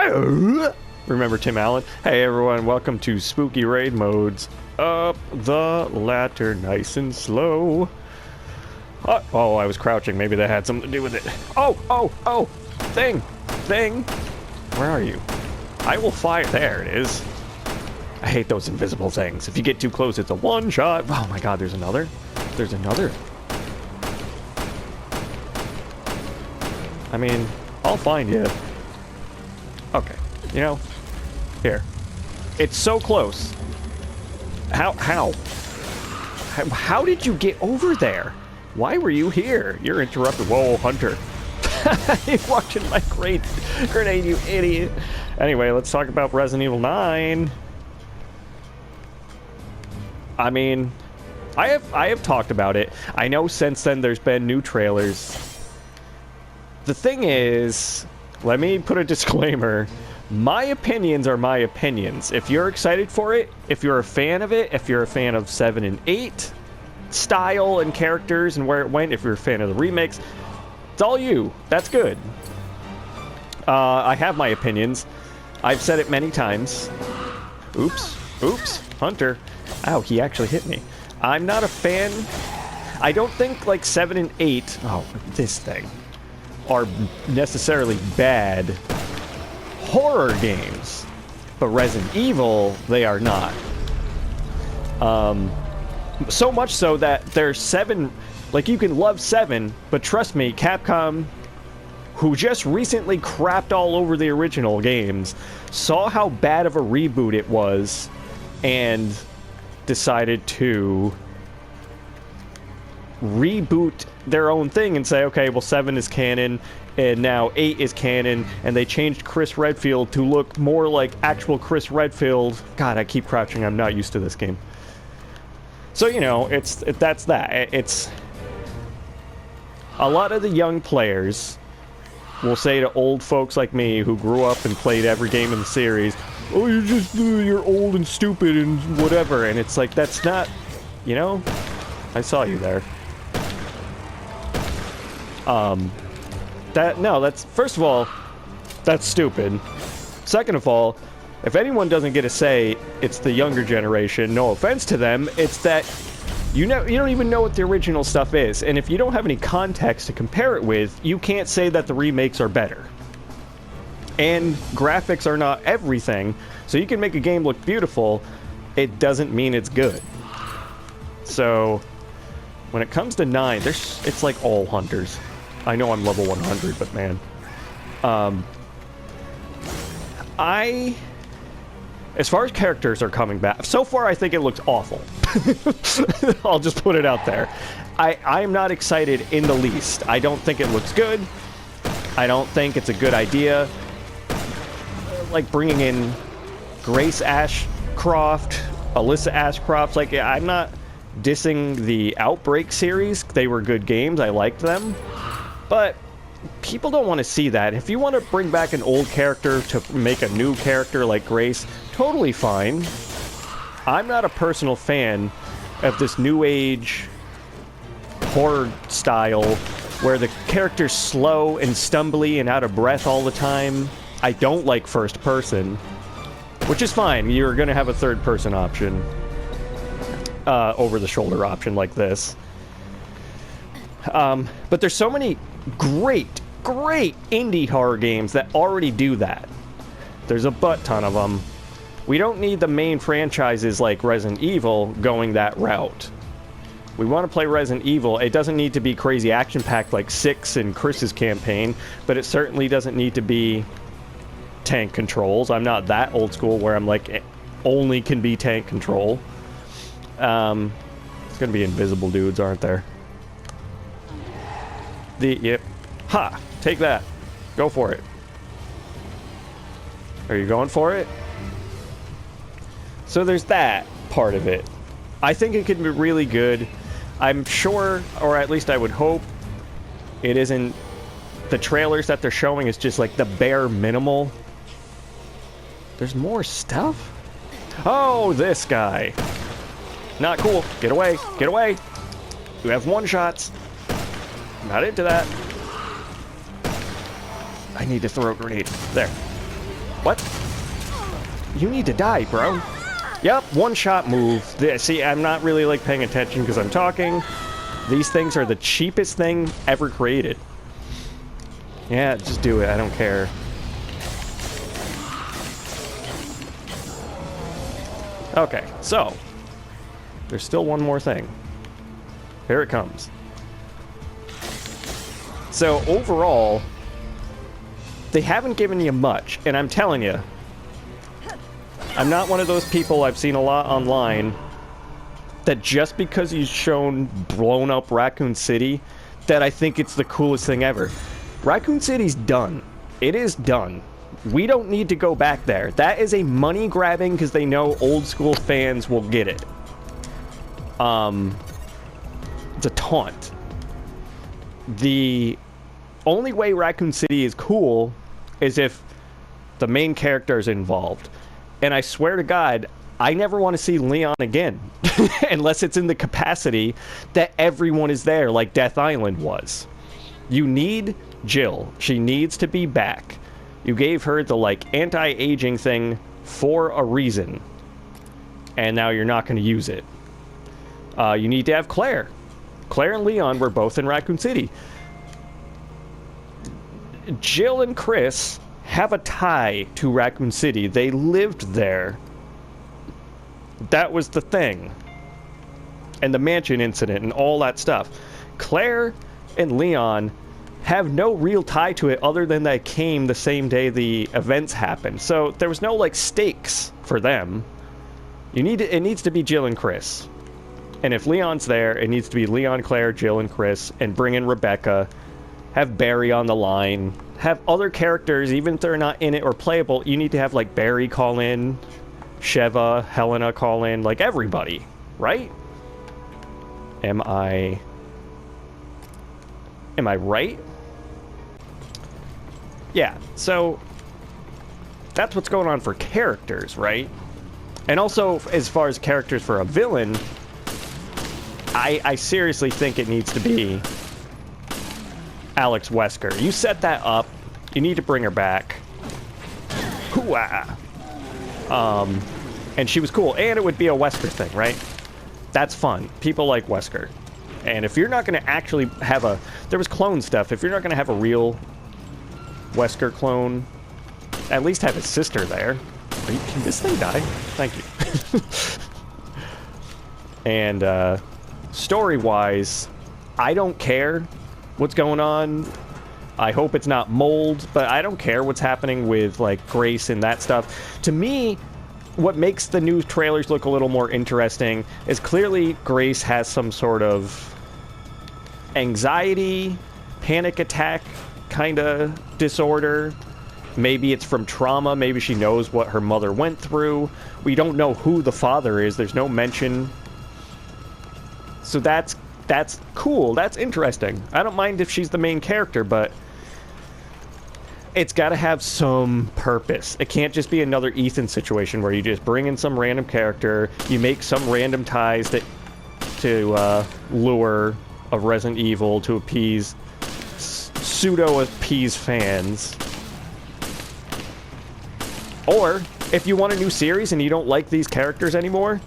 Remember Tim Allen? Hey everyone, welcome to Spooky Raid Modes. Up the ladder nice and slow. Oh, I was crouching. Maybe that had something to do with it. Oh! Thing! Where are you? I will fire. There it is. I hate those invisible things. If you get too close, it's a one-shot. Oh my god, there's another. There's another. I mean, I'll find you. Okay. You know, here. It's so close. How did you get over there? Why were you here? You're interrupted. Whoa, Hunter. You're watching my grenade, you idiot. Anyway, let's talk about Resident Evil 9. I mean, I have talked about it. I know since then there's been new trailers. The thing is, let me put a disclaimer. My opinions are my opinions. If you're excited for it, if you're a fan of it, if you're a fan of 7 and 8 style and characters and where it went, if you're a fan of the remakes, it's all you. That's good. I have my opinions. I've said it many times. Oops, Hunter. Ow, he actually hit me. I'm not a fan. I don't think like 7 and 8, oh, this thing, are necessarily bad horror games, but Resident Evil, they are not. So much so that there's 7, like you can love 7, but trust me, Capcom, who just recently crapped all over the original games, saw how bad of a reboot it was, and decided to reboot their own thing and say, okay, well 7 is canon, and now 8 is canon, and they changed Chris Redfield to look more like actual Chris Redfield. God, I keep crouching, I'm not used to this game. So, you know, that's that. It's... A lot of the young players will say to old folks like me who grew up and played every game in the series, oh, you're old and stupid and whatever, and it's like, that's not, you know, I saw you there. That's, first of all, that's stupid. Second of all, if anyone doesn't get a say, it's the younger generation. No offense to them, it's that you don't even know what the original stuff is, and if you don't have any context to compare it with, you can't say that the remakes are better. And graphics are not everything, so you can make a game look beautiful, it doesn't mean it's good. So, when it comes to 9, it's like all hunters. I know I'm level 100, but man. As far as characters are coming back, so far I think it looks awful. I'll just put it out there. I am not excited in the least. I don't think it looks good. I don't think it's a good idea. Like bringing in Grace Ashcroft, Alyssa Ashcroft, like I'm not dissing the Outbreak series. They were good games. I liked them. But people don't want to see that. If you want to bring back an old character to make a new character like Grace, totally fine. I'm not a personal fan of this new age horror style where the character's slow and stumbly and out of breath all the time. I don't like first person, which is fine. You're going to have a third person option, over the shoulder option like this. But there's so many great indie horror games that already do that. There's a butt ton of them. We don't need the main franchises like Resident Evil going that route. We want to play Resident Evil. It doesn't need to be crazy action-packed like 6 and Chris's campaign, but it certainly doesn't need to be tank controls. I'm not that old school where I'm like, it only can be tank control. It's gonna be invisible dudes, aren't there? Yep. Ha! Take that. Go for it. Are you going for it? So there's that part of it. I think it could be really good. I'm sure, or at least I would hope, it isn't... The trailers that they're showing is just like the bare minimal. There's more stuff? Oh, this guy. Not cool. Get away. Get away. You have one-shots. Not into that. I need to throw a grenade. There. What? You need to die, bro. Yep, one-shot move. See, I'm not really, like, paying attention because I'm talking. These things are the cheapest thing ever created. Yeah, just do it. I don't care. Okay, so. There's still one more thing. Here it comes. So, overall, they haven't given you much, and I'm telling you, I'm not one of those people I've seen a lot online that just because he's shown blown up Raccoon City, that I think it's the coolest thing ever. Raccoon City's done. It is done. We don't need to go back there. That is a money grabbing because they know old school fans will get it. It's a taunt. The only way Raccoon City is cool is if the main character is involved. And I swear to God, I never want to see Leon again. Unless it's in the capacity that everyone is there, like Death Island was. You need Jill. She needs to be back. You gave her the, like, anti-aging thing for a reason. And now you're not going to use it. You need to have Claire. Claire and Leon were both in Raccoon City. Jill and Chris have a tie to Raccoon City. They lived there. That was the thing. And the mansion incident and all that stuff. Claire and Leon have no real tie to it other than they came the same day the events happened. So there was no, like, stakes for them. It needs to be Jill and Chris. And if Leon's there, it needs to be Leon, Claire, Jill, and Chris, and bring in Rebecca. Have Barry on the line. Have other characters, even if they're not in it or playable. You need to have, like, Barry call in, Sheva, Helena call in, like, everybody, right? Am I right? Yeah, so that's what's going on for characters, right? And also, as far as characters for a villain, I seriously think it needs to be Alex Wesker. You set that up. You need to bring her back. Hoo-ah. And she was cool. And it would be a Wesker thing, right? That's fun. People like Wesker. And if you're not going to actually have a... There was clone stuff. If you're not going to have a real Wesker clone, at least have his sister there. Can this thing die? Thank you. And, story-wise, I don't care what's going on. I hope it's not mold, but I don't care what's happening with, like, Grace and that stuff. To me, what makes the new trailers look a little more interesting is clearly Grace has some sort of anxiety, panic attack kind of disorder. Maybe it's from trauma. Maybe she knows what her mother went through. We don't know who the father is. There's no mention. So that's cool. That's interesting. I don't mind if she's the main character, but it's got to have some purpose. It can't just be another Ethan situation where you just bring in some random character, you make some random ties to lure a Resident Evil to appease, pseudo-appease fans. Or, if you want a new series and you don't like these characters anymore,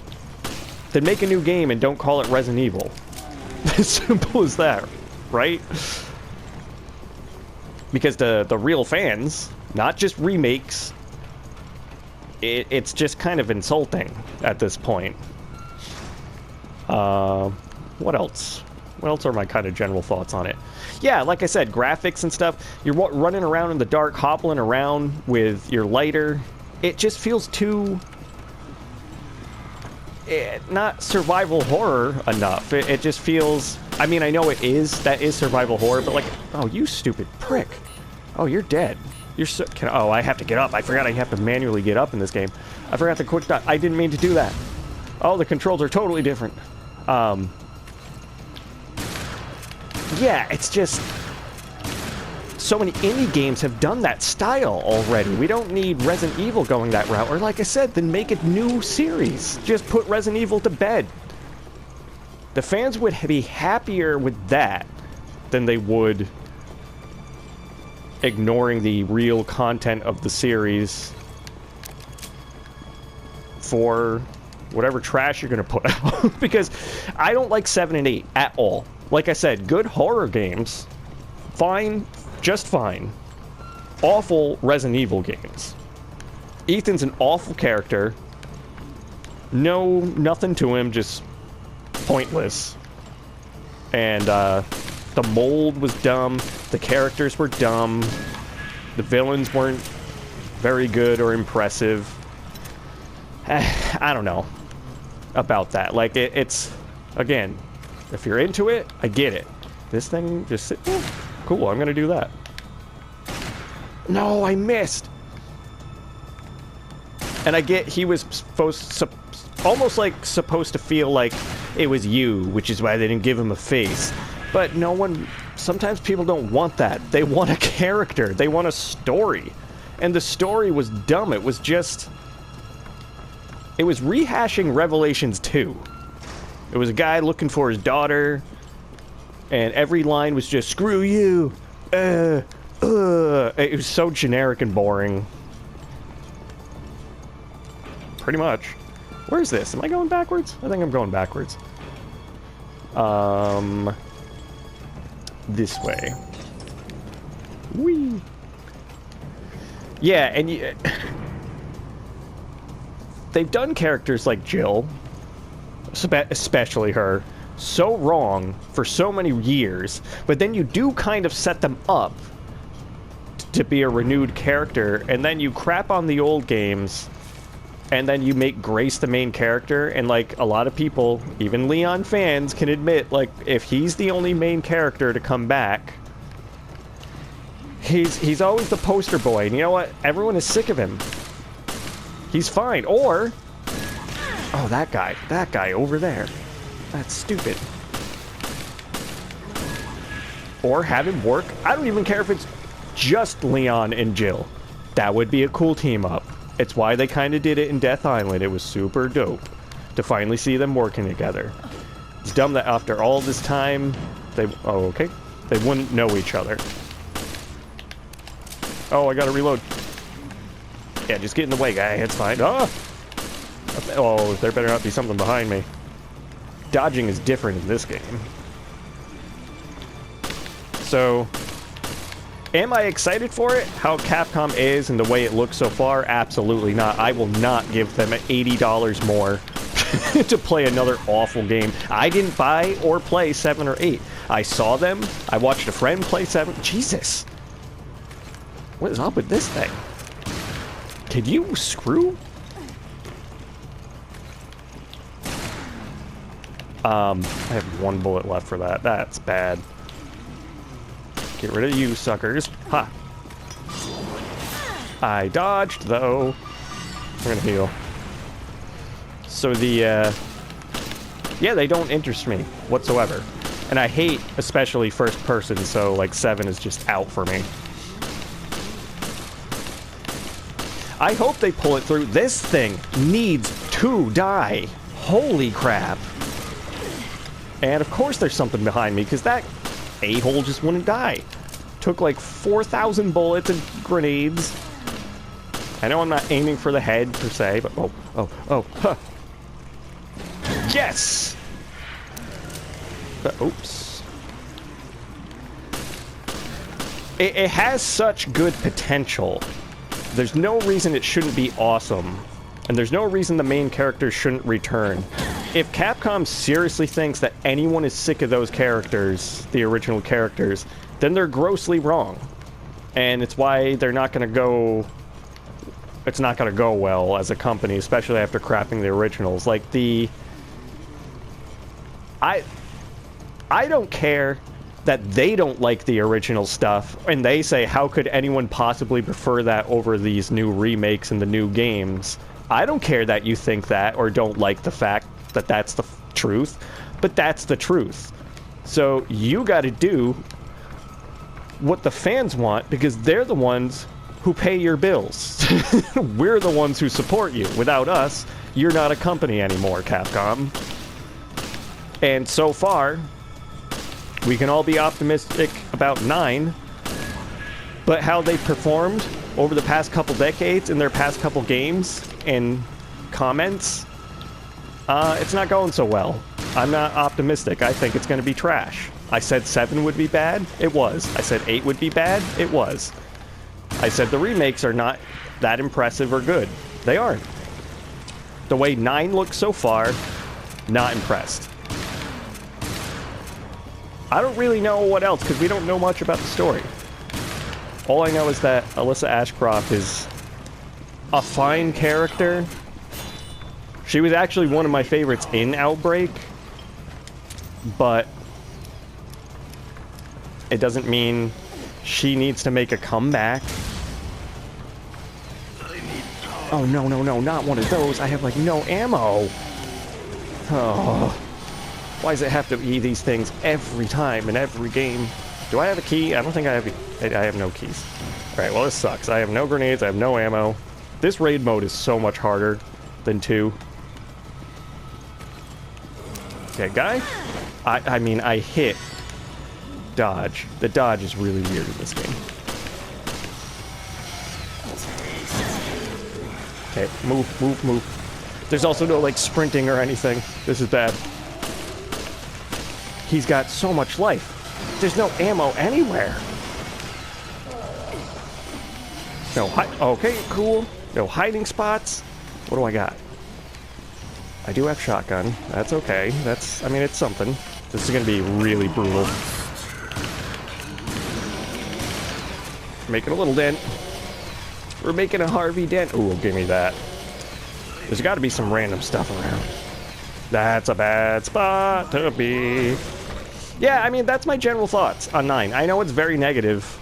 then make a new game and don't call it Resident Evil. As simple as that, right? Because the real fans, not just remakes, it's just kind of insulting at this point. What else? What else are my kind of general thoughts on it? Yeah, like I said, graphics and stuff. You're running around in the dark, hobbling around with your lighter. It just feels too... not survival horror enough. It just feels... I mean, I know it is. That is survival horror, but like... Oh, you stupid prick. Oh, you're dead. You're so... Oh, I have to get up. I forgot I have to manually get up in this game. I forgot the quick dot. I didn't mean to do that. Oh, the controls are totally different. Yeah, it's just... So many indie games have done that style already. We don't need Resident Evil going that route. Or like I said, then make a new series. Just put Resident Evil to bed. The fans would be happier with that than they would ignoring the real content of the series for whatever trash you're going to put out. Because I don't like 7 and 8 at all. Like I said, good horror games, fine, just fine. Awful Resident Evil games. Ethan's an awful character. No, nothing to him, just pointless. And the mold was dumb. The characters were dumb. The villains weren't very good or impressive. I don't know about that. Like, it's, again, if you're into it, I get it. This thing just sit. Oh, cool, I'm gonna do that. No, I missed. And I get he was almost like supposed to feel like it was you, which is why they didn't give him a face. But no one, sometimes people don't want that. They want a character. They want a story. And the story was dumb. It was just, it was rehashing Revelations 2. It was a guy looking for his daughter, and every line was just, screw you. It was so generic and boring. Pretty much. Where's this? Am I going backwards? I think I'm going backwards. This way. Whee! Yeah, and they've done characters like Jill, especially her, so wrong for so many years, but then you do kind of set them up to be a renewed character, and then you crap on the old games, and then you make Grace the main character, and like a lot of people, even Leon fans, can admit, like, if he's the only main character to come back, he's always the poster boy, and you know what? Everyone is sick of him. He's fine. Or, oh, that guy over there. That's stupid. Or have him work. I don't even care if it's just Leon and Jill. That would be a cool team up. It's why they kind of did it in Death Island. It was super dope to finally see them working together. It's dumb that after all this time, they wouldn't know each other. Oh, I gotta reload. Yeah, just get in the way, guy. It's fine. Oh, there better not be something behind me. Dodging is different in this game. So, am I excited for it? How Capcom is and the way it looks so far? Absolutely not. I will not give them $80 more to play another awful game. I didn't buy or play 7 or 8. I saw them. I watched a friend play 7. Jesus. What is up with this thing? Can you screw? I have 1 bullet left for that. That's bad. Get rid of you, suckers. Ha! I dodged, though. We're gonna heal. So the, yeah, they don't interest me whatsoever. And I hate, especially first person, so, like, 7 is just out for me. I hope they pull it through. This thing needs to die. Holy crap. And of course there's something behind me, because that a-hole just wouldn't die. Took like 4,000 bullets and grenades. I know I'm not aiming for the head, per se, but huh. Yes! Oops. It has such good potential. There's no reason it shouldn't be awesome. And there's no reason the main character shouldn't return. If Capcom seriously thinks that anyone is sick of those characters, the original characters, then they're grossly wrong. And it's why they're not going to go... It's not going to go well as a company, especially after crapping the originals. Like, I don't care that they don't like the original stuff, and they say, how could anyone possibly prefer that over these new remakes and the new games? I don't care that you think that, or don't like the fact that that's the truth, but that's the truth. So you gotta do what the fans want, because they're the ones who pay your bills. We're the ones who support you. Without us, you're not a company anymore, Capcom. And so far, we can all be optimistic about 9, but how they performed over the past couple decades in their past couple games, and comments, it's not going so well. I'm not optimistic. I think it's going to be trash. I said 7 would be bad. It was. I said 8 would be bad. It was. I said the remakes are not that impressive or good. They aren't. The way 9 looks so far, not impressed. I don't really know what else, because we don't know much about the story. All I know is that Alyssa Ashcroft is a fine character. She was actually one of my favorites in Outbreak, but it doesn't mean she needs to make a comeback. Oh, no, no, no, not one of those. I have, like, no ammo. Oh. Why does it have to be these things every time in every game? Do I have a key? I don't think I have no keys. Alright, well, this sucks. I have no grenades. I have no ammo. This raid mode is so much harder than 2. Okay, guy. I mean, I hit dodge. The dodge is really weird in this game. Okay, move, move, move. There's also no, like, sprinting or anything. This is bad. He's got so much life. There's no ammo anywhere. No okay, cool. No hiding spots. What do I got? I do have shotgun. That's okay. I mean, it's something. This is gonna be really brutal. Making a little dent. We're making a Harvey dent. Ooh, give me that. There's got to be some random stuff around. That's a bad spot to be. Yeah, I mean, that's my general thoughts on 9. I know it's very negative,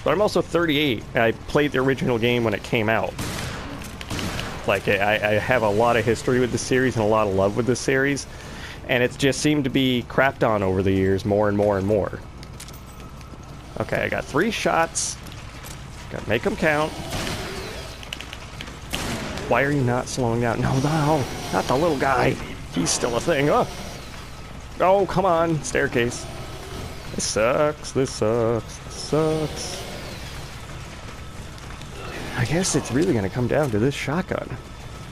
but I'm also 38, and I played the original game when it came out. Like, I have a lot of history with the series and a lot of love with the series, and it's just seemed to be crapped on over the years more and more and more. Okay, I got 3 shots. Gotta make them count. Why are you not slowing down? No, no, not the little guy. He's still a thing. Oh, come on. Staircase. This sucks. This sucks. This sucks. I guess it's really gonna come down to this shotgun.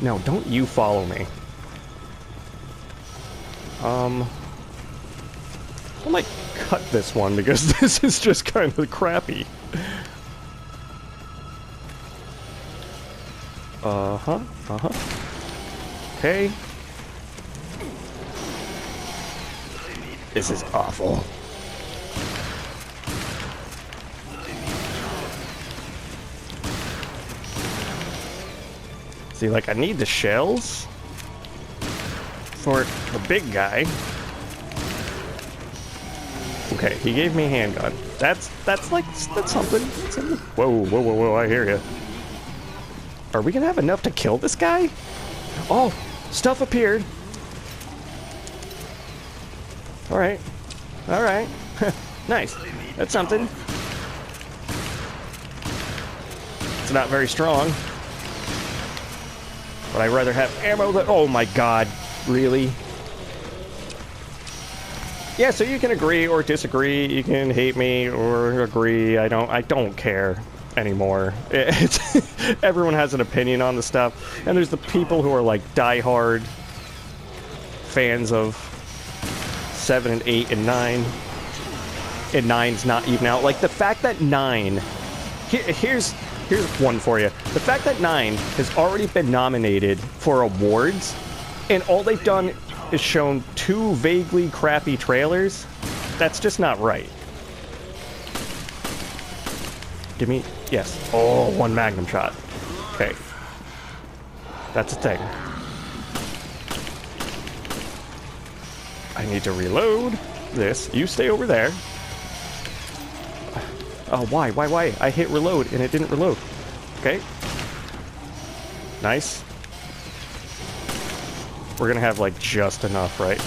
No, don't you follow me. I might cut this one because this is just kind of crappy. Okay. This is awful. See, like, I need the shells for the big guy. Okay, he gave me a handgun. That's something. Whoa, whoa, whoa, whoa, I hear you. Are we gonna have enough to kill this guy? Oh, stuff appeared. Alright. Alright. Nice. That's something. It's not very strong. But I'd rather have ammo than... Oh my god. Really? Yeah, so you can agree or disagree. You can hate me or agree. I don't care anymore. Everyone has an opinion on the stuff. And there's the people who are like diehard fans of 7 and 8 and 9. And 9's not even out. Like, the fact that 9... Here's one for you. The fact that 9 has already been nominated for awards, and all they've done is shown 2 vaguely crappy trailers, that's just not right. Give me... Yes. Oh, 1 magnum shot. Okay. That's a thing. I need to reload this. You stay over there. Oh, why? I hit reload and it didn't reload. Okay. Nice. We're gonna have, like, just enough, right?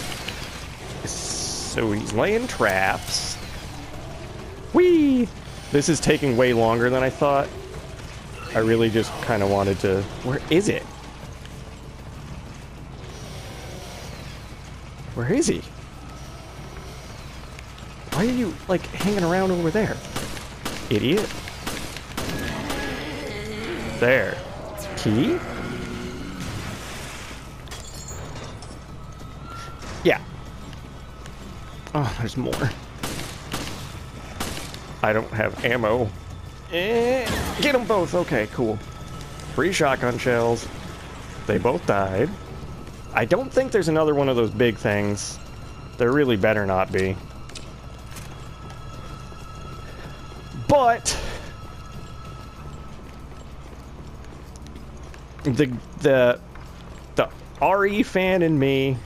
So he's laying traps. Whee! This is taking way longer than I thought. I really just kind of wanted to... Where is it? Where is he? Why are you, like, hanging around over there? Idiot. There. key? Yeah. Oh, there's more. I don't have ammo. Get them both. Okay, cool. 3 shotgun shells. They both died. I don't think there's another one of those big things. There really better not be. But the RE fan in me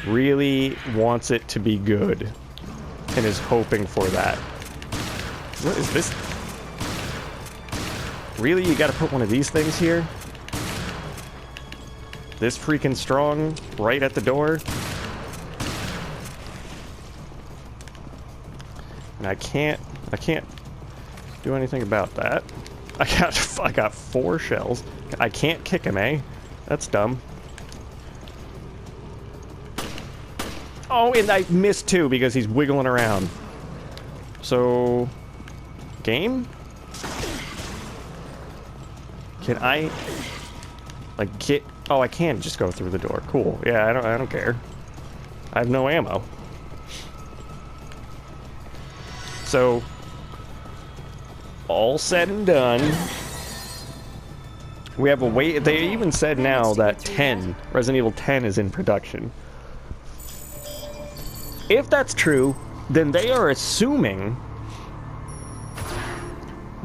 really wants it to be good and is hoping for that. What is this? Really? You gotta put one of these things here? This freaking strong right at the door? And I can't do anything about that. I got 4 shells. I can't kick him, eh? That's dumb. Oh, and I missed 2 because he's wiggling around. So, game? Can I, like, get... Oh, I can just go through the door. Cool. Yeah, I don't care. I have no ammo. So, all said and done, we have a wait. They even said now that Resident Evil 10 is in production. If that's true, then they are assuming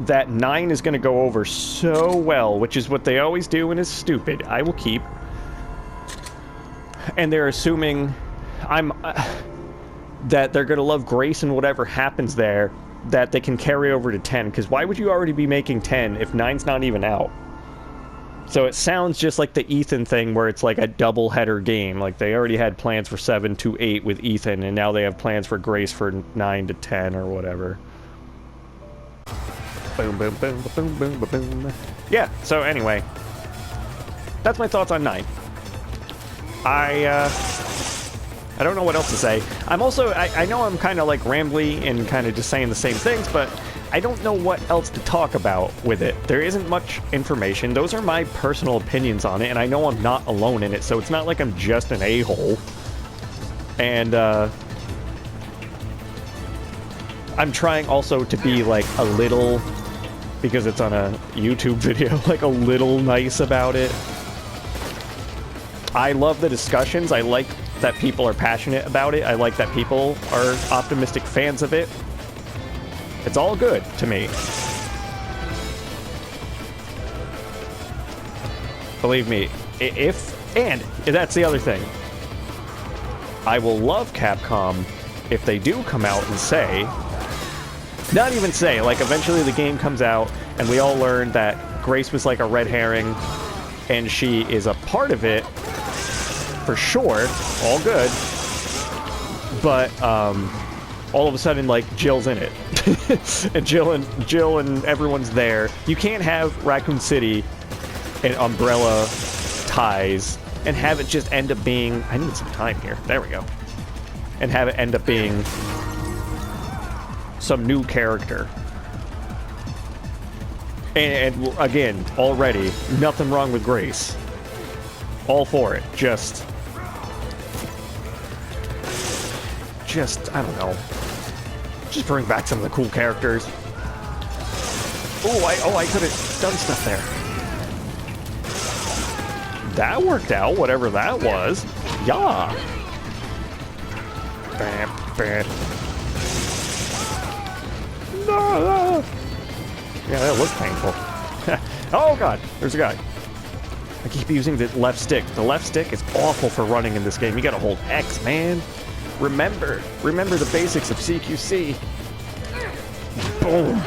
that 9 is going to go over so well, which is what they always do and is stupid. I will keep. And they're assuming that they're going to love Grace and whatever happens there, that they can carry over to 10, because why would you already be making 10 if 9's not even out? So it sounds just like the Ethan thing where it's like a double-header game. Like they already had plans for 7 to 8 with Ethan, and now they have plans for Grace for 9 to 10 or whatever. Boom, boom, boom, boom, boom, boom, boom. Yeah, so anyway, that's my thoughts on 9. I don't know what else to say. I'm also, I know I'm kind of like rambly and kind of just saying the same things, but I don't know what else to talk about with it. There isn't much information. Those are my personal opinions on it, and I know I'm not alone in it, so it's not like I'm just an a-hole. And, I'm trying also to be, like, a little, because it's on a YouTube video, like, a little nice about it. I love the discussions. I like that people are passionate about it. I like that people are optimistic fans of it. It's all good to me. Believe me, and that's the other thing. I will love Capcom if they do come out and say, not even say, like eventually the game comes out and we all learn that Grace was like a red herring and she is a part of it, for sure, all good, but all of a sudden, like, Jill's in it. And Jill and everyone's there. You can't have Raccoon City and Umbrella ties and have it just end up being... I need some time here. There we go. And have it end up being some new character. And again, already, nothing wrong with Grace. All for it. Just, I don't know. Just bring back some of the cool characters. I could have done stuff there. That worked out, whatever that was. Yeah. Bam, bam. No. Yeah, that looks painful. Oh god, there's a guy. I keep using the left stick. The left stick is awful for running in this game. You gotta hold X, man. Remember the basics of CQC. Boom.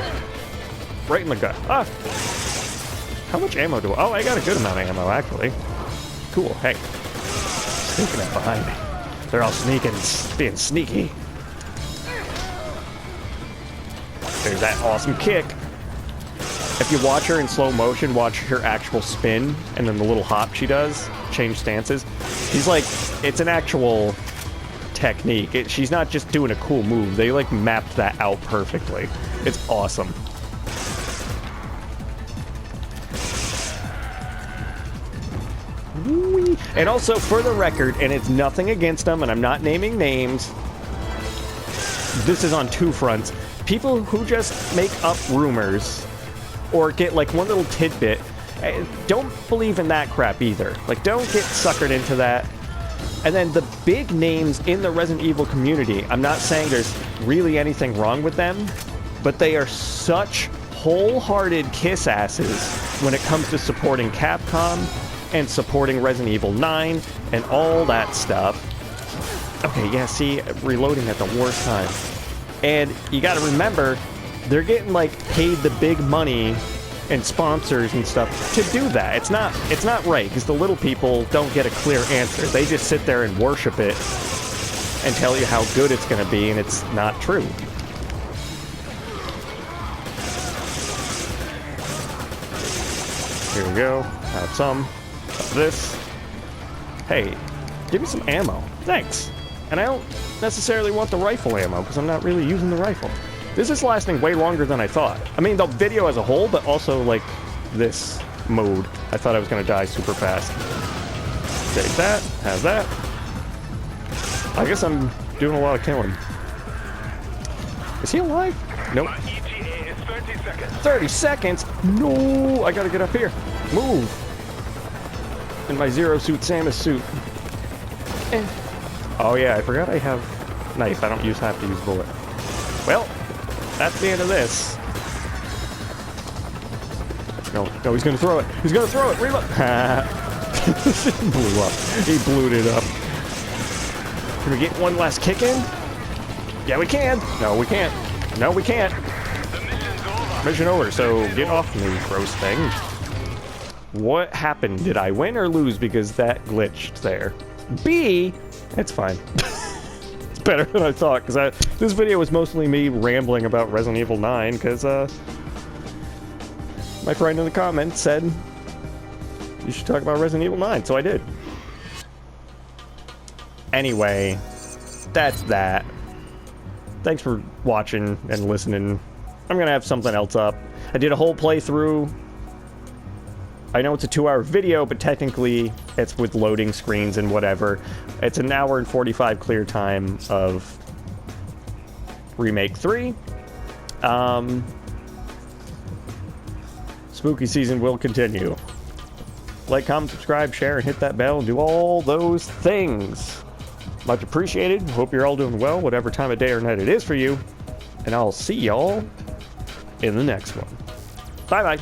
Right in the gut. Ah. How much ammo do I... Oh, I got a good amount of ammo, actually. Cool. Hey. Sneaking up behind me. They're all sneaking, being sneaky. There's that awesome kick. If you watch her in slow motion, watch her actual spin, and then the little hop she does, change stances. He's like, it's an actual technique. She's not just doing a cool move. They, like, mapped that out perfectly. It's awesome. Woo-wee. And also, for the record, and it's nothing against them, and I'm not naming names, this is on two fronts. People who just make up rumors or get like one little tidbit, don't believe in that crap either. Like, don't get suckered into that. And then the big names in the Resident Evil community, I'm not saying there's really anything wrong with them, but they are such wholehearted kiss asses when it comes to supporting Capcom and supporting Resident Evil 9 and all that stuff. Okay, yeah, see, reloading at the worst time. And you gotta remember, they're getting like paid the big money and sponsors and stuff to do that. It's not right, because the little people don't get a clear answer. They just sit there and worship it and tell you how good it's gonna be, and it's not true. Here we go. Have some of this. Hey, give me some ammo. Thanks. And I don't necessarily want the rifle ammo, because I'm not really using the rifle. This is lasting way longer than I thought. I mean, the video as a whole, but also, like, this mode. I thought I was going to die super fast. Take that. Have that. I guess I'm doing a lot of killing. Is he alive? Nope. 30 seconds? No! I gotta get up here. Move! In my Zero Suit Samus suit. Oh yeah, I forgot I have knife. I don't have to use bullet. Well, that's the end of this. No, he's gonna throw it. He's gonna throw it. Reload. Blew up. He blew it up. Can we get one last kick in? Yeah, we can. No, we can't. No, we can't. Mission over, so get off me, gross thing. What happened? Did I win or lose because that glitched there? B? It's fine. It's better than I thought, because this video was mostly me rambling about Resident Evil 9, because my friend in the comments said you should talk about Resident Evil 9, so I did. Anyway, that's that. Thanks for watching and listening. I'm gonna have something else up. I did a whole playthrough. I know it's a 2-hour video, but technically it's with loading screens and whatever. It's an hour and 45 clear time of Remake 3. Spooky season will continue. Like, comment, subscribe, share, and hit that bell, and do all those things. Much appreciated. Hope you're all doing well, whatever time of day or night it is for you. And I'll see y'all in the next one. Bye-bye.